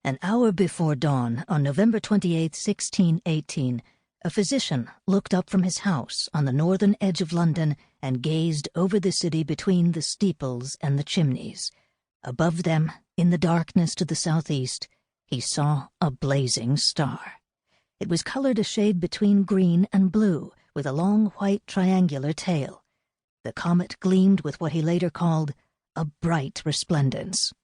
An hour before dawn, on November 28, 1618, a physician looked up from his house on the northern edge of London and gazed over the city between the steeples and the chimneys. Above them, in the darkness to the southeast, he saw a blazing star. It was colored a shade between green and blue, with a long white triangular tail. The comet gleamed with what he later called a bright resplendence.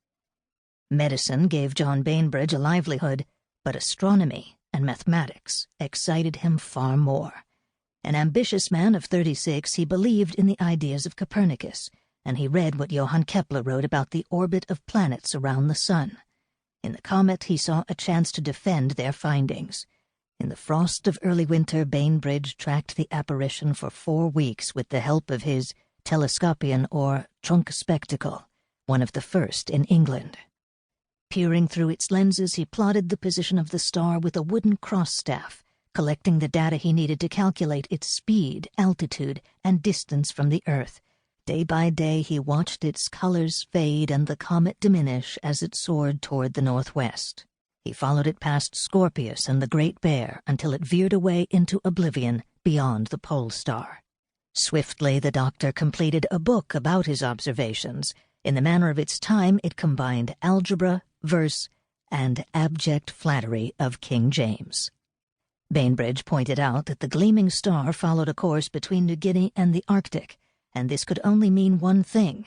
Medicine gave John Bainbridge a livelihood, but astronomy and mathematics excited him far more. An ambitious man of 36, he believed in the ideas of Copernicus, and he read what Johann Kepler wrote about the orbit of planets around the sun. In the comet, he saw a chance to defend their findings. In the frost of early winter, Bainbridge tracked the apparition for 4 weeks with the help of his telescopion or trunk spectacle, one of the first in England. Peering through its lenses, he plotted the position of the star with a wooden cross-staff, collecting the data he needed to calculate its speed, altitude, and distance from the Earth. Day by day, he watched its colors fade and the comet diminish as it soared toward the northwest. He followed it past Scorpius and the Great Bear until it veered away into oblivion beyond the pole star. Swiftly, the doctor completed a book about his observations. In the manner of its time, it combined algebra, verse, and abject flattery of King James. Bainbridge pointed out that the gleaming star followed a course between New Guinea and the Arctic, and this could only mean one thing.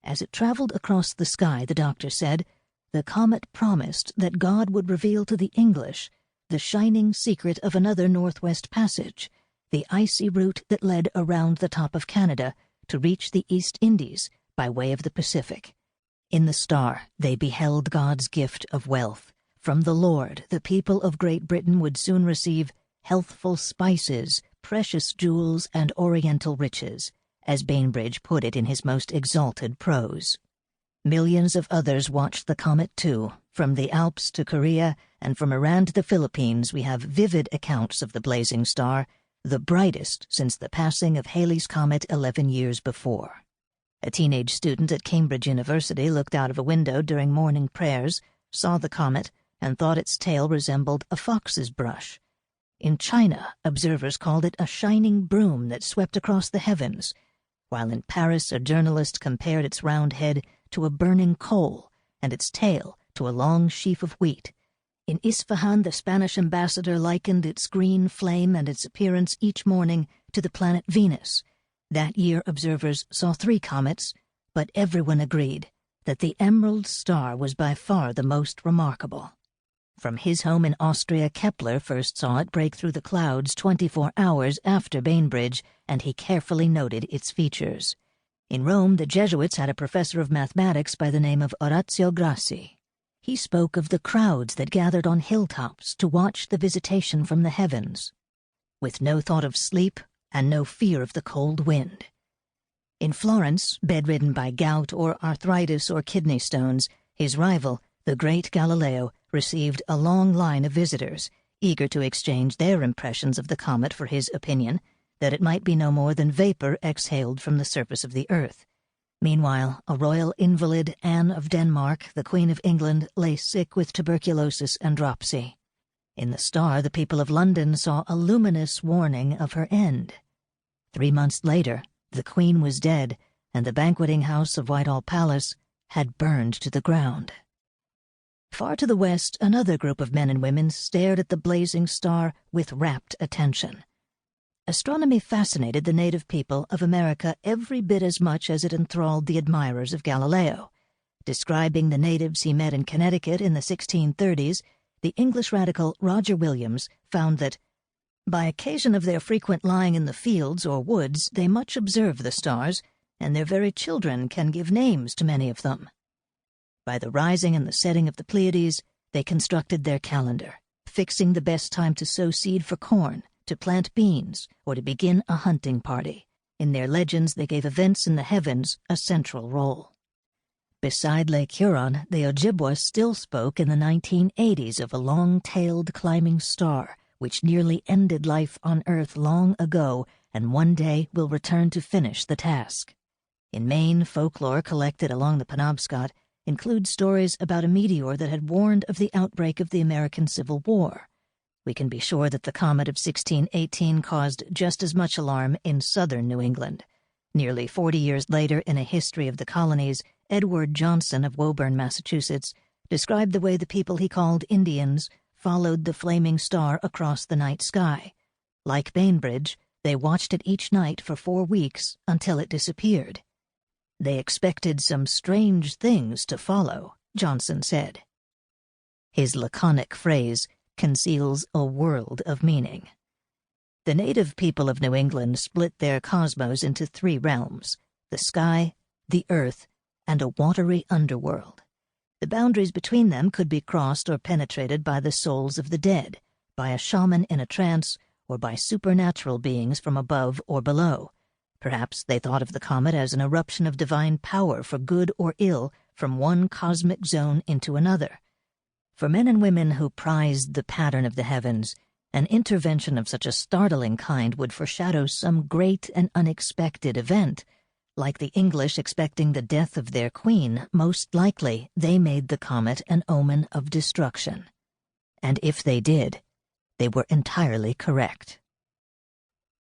As it traveled across the sky, the doctor said, the comet promised that God would reveal to the English the shining secret of another northwest passage, the icy route that led around the top of Canada to reach the East Indies by way of the Pacific. In the star, they beheld God's gift of wealth. From the Lord, the people of Great Britain would soon receive healthful spices, precious jewels, and oriental riches, as Bainbridge put it in his most exalted prose. Millions of others watched the comet too. From the Alps to Korea, and from Iran to the Philippines, we have vivid accounts of the blazing star, the brightest since the passing of Halley's Comet 11 years before. A teenage student at Cambridge University looked out of a window during morning prayers, saw the comet, and thought its tail resembled a fox's brush. In China, observers called it a shining broom that swept across the heavens, while in Paris a journalist compared its round head to a burning coal and its tail to a long sheaf of wheat. In Isfahan, the Spanish ambassador likened its green flame and its appearance each morning to the planet Venus. That year, observers saw 3 comets, but everyone agreed that the Emerald Star was by far the most remarkable. From his home in Austria, Kepler first saw it break through the clouds 24 hours after Bainbridge, and he carefully noted its features. In Rome, the Jesuits had a professor of mathematics by the name of Orazio Grassi. He spoke of the crowds that gathered on hilltops to watch the visitation from the heavens, with no thought of sleep and no fear of the cold wind. In Florence, bedridden by gout or arthritis or kidney stones, his rival, the great Galileo, received a long line of visitors, eager to exchange their impressions of the comet for his opinion that it might be no more than vapor exhaled from the surface of the earth. Meanwhile, a royal invalid, Anne of Denmark, the Queen of England, lay sick with tuberculosis and dropsy. In the star, the people of London saw a luminous warning of her end. 3 months later, the Queen was dead, and the banqueting house of Whitehall Palace had burned to the ground. Far to the west, another group of men and women stared at the blazing star with rapt attention. Astronomy fascinated the native people of America every bit as much as it enthralled the admirers of Galileo. Describing the natives he met in Connecticut in the 1630s, the English radical Roger Williams found that, by occasion of their frequent lying in the fields or woods, they much observe the stars, and their very children can give names to many of them. By the rising and the setting of the Pleiades, they constructed their calendar, fixing the best time to sow seed for corn, to plant beans, or to begin a hunting party. In their legends, they gave events in the heavens a central role. Beside Lake Huron, the Ojibwas still spoke in the 1980s of a long-tailed climbing star, which nearly ended life on Earth long ago and one day will return to finish the task. In Maine, folklore collected along the Penobscot include stories about a meteor that had warned of the outbreak of the American Civil War. We can be sure that the comet of 1618 caused just as much alarm in southern New England. Nearly 40 years later, in A History of the Colonies, Edward Johnson of Woburn, Massachusetts, described the way the people he called Indians followed the flaming star across the night sky. Like Bainbridge, they watched it each night for 4 weeks until it disappeared. They expected some strange things to follow, Johnson said. His laconic phrase conceals a world of meaning. The native people of New England split their cosmos into 3 realms: the sky, the earth, and a watery underworld. The boundaries between them could be crossed or penetrated by the souls of the dead, by a shaman in a trance, or by supernatural beings from above or below. Perhaps they thought of the comet as an eruption of divine power for good or ill from one cosmic zone into another. For men and women who prized the pattern of the heavens, an intervention of such a startling kind would foreshadow some great and unexpected event. Like the English expecting the death of their queen, most likely they made the comet an omen of destruction. And if they did, they were entirely correct.